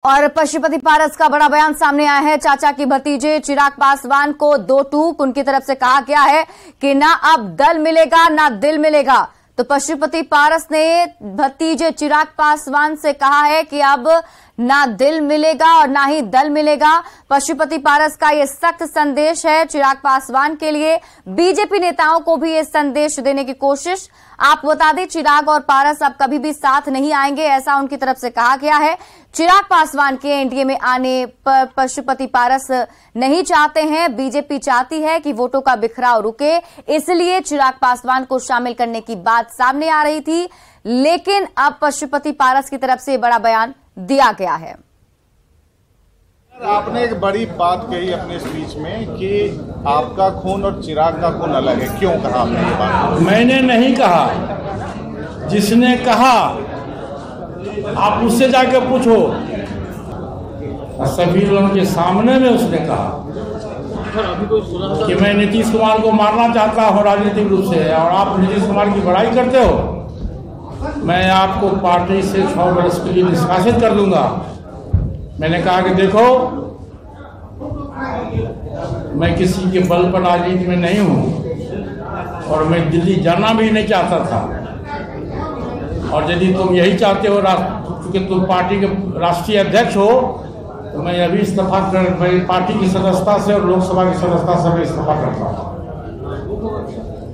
और पशुपति पारस का बड़ा बयान सामने आया है। चाचा की भतीजे चिराग पासवान को दो टूक। उनकी तरफ से कहा गया है कि ना अब दल मिलेगा ना दिल मिलेगा। तो पशुपति पारस ने भतीजे चिराग पासवान से कहा है कि अब ना दिल मिलेगा और ना ही दल मिलेगा। पशुपति पारस का यह सख्त संदेश है चिराग पासवान के लिए। बीजेपी नेताओं को भी ये संदेश देने की कोशिश। आप बता दें, चिराग और पारस अब कभी भी साथ नहीं आएंगे, ऐसा उनकी तरफ से कहा गया है। चिराग पासवान के एनडीए में आने पर पशुपति पारस नहीं चाहते हैं। बीजेपी चाहती है कि वोटों का बिखराव रुके, इसलिए चिराग पासवान को शामिल करने की बात सामने आ रही थी। लेकिन अब पशुपति पारस की तरफ से बड़ा बयान दिया गया है। आपने एक बड़ी बात कही अपने स्पीच में कि आपका खून और चिराग का खून अलग है। क्यों कहा आपने ये बात? मैंने नहीं कहा, जिसने कहा आप उससे जाके पूछो। सभी लोगों के सामने में उसने कहा कि मैं नीतीश कुमार को मारना चाहता हूं राजनीतिक रूप से, और आप नीतीश कुमार की बड़ाई करते हो। मैं आपको पार्टी से 6 वर्ष के लिए निष्कासित कर दूंगा। मैंने कहा कि देखो, मैं किसी के बल पर राजनीति में नहीं हूं और मैं दिल्ली जाना भी नहीं चाहता था। और यदि तुम यही चाहते हो क्योंकि तुम पार्टी के राष्ट्रीय अध्यक्ष हो, तो मैं अभी इस्तीफा कर, मैं पार्टी की सदस्यता से और लोकसभा की सदस्यता से मैं इस्तीफा करता हूं।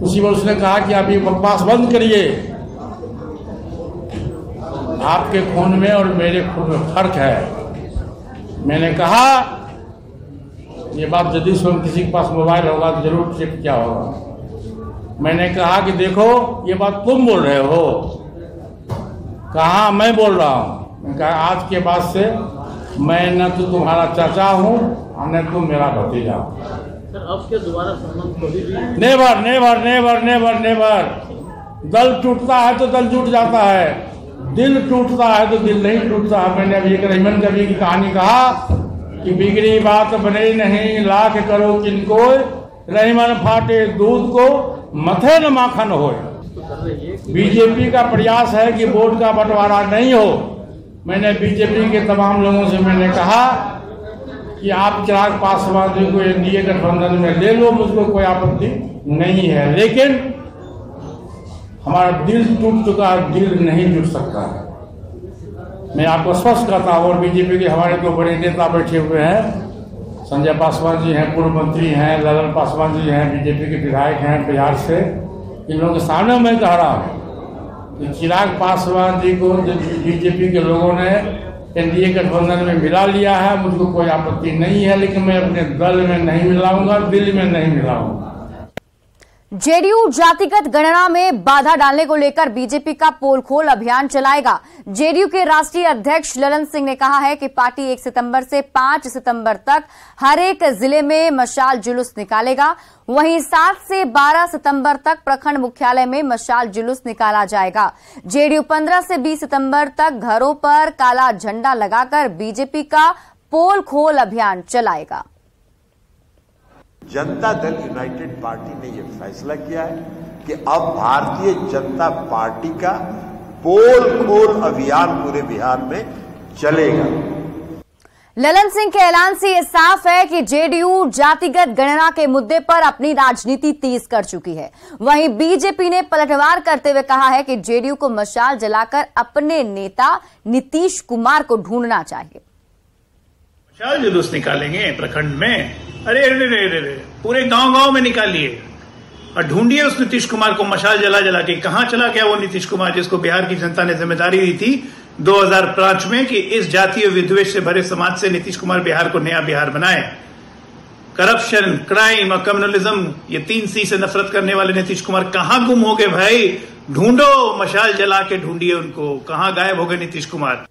उसी पर उसने कहा कि आप ये बकवास बंद करिए, आपके खून में और मेरे खून में फर्क है। मैंने कहा ये बात यदि स्वयं किसी के पास मोबाइल होगा तो जरूर चेक क्या होगा। मैंने कहा कि देखो, ये बात तुम बोल रहे हो, कहा मैं बोल रहा हूं। मैंने कहा आज के बाद से मैं न तो तुम्हारा चाचा हूं और न तुम मेरा भतीजा। अब क्या दोबारा संबंध कभी भी? Never never never never never. दल टूटता है तो दल जुट जाता है, दिल टूटता है तो दिल नहीं टूटता है। मैंने अभी एक रहीमन कवि की कहानी कहा कि बिगड़ी बात बने नहीं, लाख करो किनको, रहीमन फाटे दूध को, मथे न माखन हो। बीजेपी का प्रयास है कि वोट का बंटवारा नहीं हो। मैंने बीजेपी के तमाम लोगों से मैंने कहा कि आप चिराग पासवान जी को एनडीए गठबंधन में ले लो, मुझको कोई आपत्ति नहीं है, लेकिन हमारा दिल टूट चुका है, दिल नहीं जुट सकता है। मैं आपको स्पष्ट करता हूँ। और बीजेपी के हमारे 2 बड़े नेता बैठे हुए हैं, संजय पासवान जी हैं, पूर्व मंत्री हैं, ललन पासवान जी हैं, बीजेपी के विधायक हैं बिहार से। इन लोगों के सामने मैं कह रहा हूँ कि चिराग पासवान जी को बीजेपी के लोगों ने एनडीए गठबंधन में मिला लिया है, मुझको कोई आपत्ति नहीं है, लेकिन मैं अपने दल में नहीं मिलाऊंगा, दिल में नहीं मिलाऊंगा। जेडीयू जातिगत गणना में बाधा डालने को लेकर बीजेपी का पोल खोल अभियान चलाएगा। जेडीयू के राष्ट्रीय अध्यक्ष ललन सिंह ने कहा है कि पार्टी 1 सितंबर से 5 सितंबर तक हर एक जिले में मशाल जुलूस निकालेगा। वहीं 7 से 12 सितंबर तक प्रखंड मुख्यालय में मशाल जुलूस निकाला जाएगा। जेडीयू 15 से 20 सितंबर तक घरों पर काला झंडा लगाकर बीजेपी का पोल खोल अभियान चलाएगा। जनता दल यूनाइटेड पार्टी ने यह फैसला किया है कि अब भारतीय जनता पार्टी का पोल खोल अभियान पूरे बिहार में चलेगा। ललन सिंह के ऐलान से यह साफ है कि जेडीयू जातिगत गणना के मुद्दे पर अपनी राजनीति तेज कर चुकी है। वहीं बीजेपी ने पलटवार करते हुए कहा है कि जेडीयू को मशाल जलाकर अपने नेता नीतीश कुमार को ढूंढना चाहिए। मशाल जुलूस निकालेंगे प्रखंड में, अरे पूरे गांव में निकालिए और ढूंढिए उस नीतीश कुमार को मशाल जला जला के। कहां चला गया वो नीतीश कुमार जिसको बिहार की जनता ने जिम्मेदारी दी थी 2005 में कि इस जातीय विद्वेष से भरे समाज से नीतीश कुमार बिहार को नया बिहार बनाए। करप्शन, क्राइम और कम्युनलिज्म, ये 3 C से नफरत करने वाले नीतीश कुमार कहां गुम हो गए भाई? ढूंढो, मशाल जला के ढूंढिए उनको। कहां गायब हो गए नीतीश कुमार?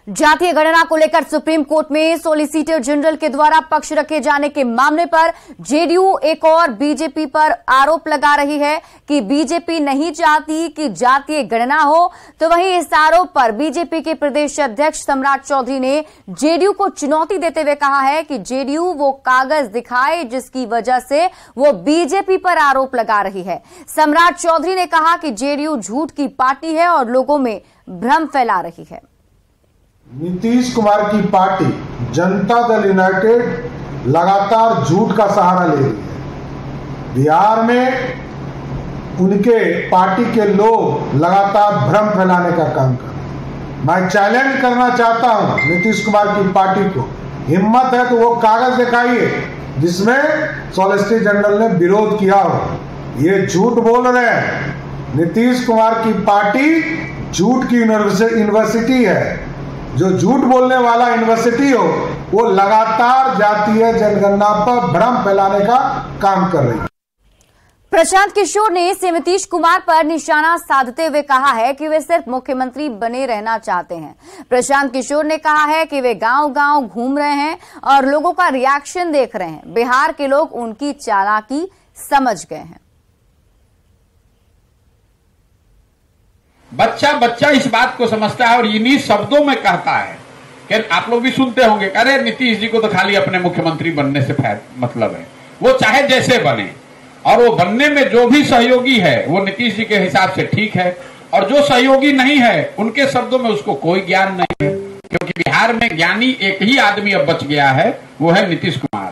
जातीय गणना को लेकर सुप्रीम कोर्ट में सॉलिसिटर जनरल के द्वारा पक्ष रखे जाने के मामले पर जेडीयू एक और बीजेपी पर आरोप लगा रही है कि बीजेपी नहीं चाहती कि जातीय गणना हो। तो वहीं इस आरोप पर बीजेपी के प्रदेश अध्यक्ष सम्राट चौधरी ने जेडीयू को चुनौती देते हुए कहा है कि जेडीयू वो कागज दिखाए जिसकी वजह से वो बीजेपी पर आरोप लगा रही है। सम्राट चौधरी ने कहा कि जेडीयू झूठ की पार्टी है और लोगों में भ्रम फैला रही है। नीतीश कुमार की पार्टी जनता दल यूनाइटेड लगातार झूठ का सहारा ले रही है। बिहार में उनके पार्टी के लोग लगातार भ्रम फैलाने का काम कर रहे हैं। मैं चैलेंज करना चाहता हूं नीतीश कुमार की पार्टी को, हिम्मत है तो वो कागज दिखाइए जिसमें सॉलिसिटर जनरल ने विरोध किया हो। ये झूठ बोल रहे हैं। नीतीश कुमार की पार्टी झूठ की यूनिवर्सिटी है। जो झूठ बोलने वाला यूनिवर्सिटी हो वो लगातार जातीय जनगणना पर भ्रम फैलाने का काम कर रही है। प्रशांत किशोर ने सीएम नीतीश कुमार पर निशाना साधते हुए कहा है कि वे सिर्फ मुख्यमंत्री बने रहना चाहते हैं। प्रशांत किशोर ने कहा है कि वे गांव-गांव घूम रहे हैं और लोगों का रिएक्शन देख रहे हैं। बिहार के लोग उनकी चालाकी समझ गए हैं। बच्चा बच्चा इस बात को समझता है और इन्हीं शब्दों में कहता है कि आप लोग भी सुनते होंगे, अरे नीतीश जी को तो खाली अपने मुख्यमंत्री बनने से मतलब है, वो चाहे जैसे बने और वो बनने में जो भी सहयोगी है वो नीतीश जी के हिसाब से ठीक है, और जो सहयोगी नहीं है उनके शब्दों में उसको कोई ज्ञान नहीं है, क्योंकि बिहार में ज्ञानी एक ही आदमी अब बच गया है, वो है नीतीश कुमार।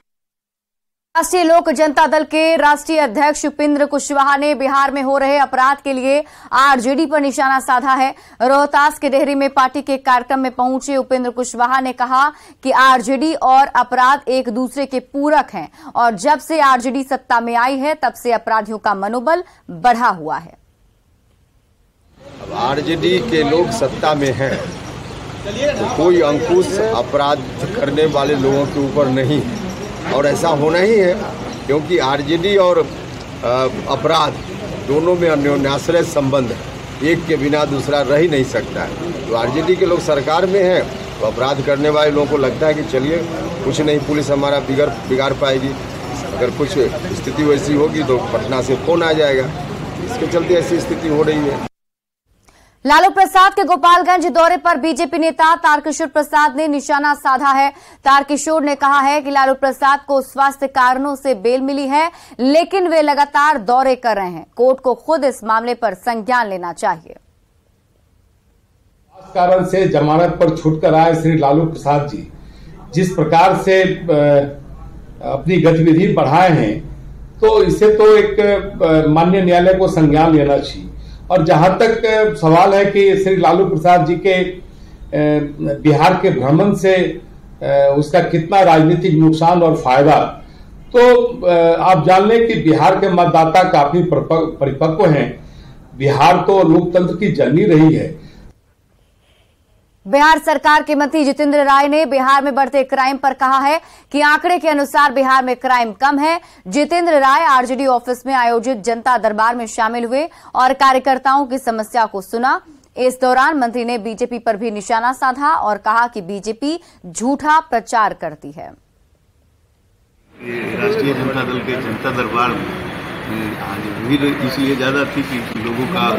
राष्ट्रीय लोक जनता दल के राष्ट्रीय अध्यक्ष उपेंद्र कुशवाहा ने बिहार में हो रहे अपराध के लिए आरजेडी पर निशाना साधा है। रोहतास के डेहरी में पार्टी के कार्यक्रम में पहुंचे उपेंद्र कुशवाहा ने कहा कि आरजेडी और अपराध एक दूसरे के पूरक हैं और जब से आरजेडी सत्ता में आई है तब से अपराधियों का मनोबल बढ़ा हुआ है। अब आरजेडी के लोग सत्ता में हैं तो कोई अंकुश अपराध करने वाले लोगों के ऊपर नहीं है, और ऐसा होना ही है क्योंकि आरजेडी और अपराध दोनों में अन्योन्याश्रय संबंध है, एक के बिना दूसरा रह ही नहीं सकता है। तो आरजेडी के लोग सरकार में हैं तो अपराध करने वाले लोगों को लगता है कि चलिए कुछ नहीं, पुलिस हमारा बिगाड़ पाएगी, अगर कुछ स्थिति वैसी होगी तो पटना से फोन आ जाएगा। इसके चलते ऐसी स्थिति हो रही है। लालू प्रसाद के गोपालगंज दौरे पर बीजेपी नेता तारकिशोर प्रसाद ने निशाना साधा है। तारकिशोर ने कहा है कि लालू प्रसाद को स्वास्थ्य कारणों से बेल मिली है, लेकिन वे लगातार दौरे कर रहे हैं। कोर्ट को खुद इस मामले पर संज्ञान लेना चाहिए। इस कारण से जमानत पर छूटकर आए श्री लालू प्रसाद जी जिस प्रकार से अपनी गतिविधि बढ़ाए हैं, तो इसे तो एक माननीय न्यायालय को संज्ञान लेना चाहिए। और जहां तक सवाल है कि श्री लालू प्रसाद जी के बिहार के भ्रमण से उसका कितना राजनीतिक नुकसान और फायदा, तो आप जान लें कि बिहार के मतदाता काफी परिपक्व हैं। बिहार तो लोकतंत्र की जननी रही है। बिहार सरकार के मंत्री जितेंद्र राय ने बिहार में बढ़ते क्राइम पर कहा है कि आंकड़े के अनुसार बिहार में क्राइम कम है। जितेंद्र राय आरजेडी ऑफिस में आयोजित जनता दरबार में शामिल हुए और कार्यकर्ताओं की समस्या को सुना। इस दौरान मंत्री ने बीजेपी पर भी निशाना साधा और कहा कि बीजेपी झूठा प्रचार करती है। राष्ट्रीय जनता दल के जनता दरबार में भीड़ इसलिए ज्यादा थी कि लोगों का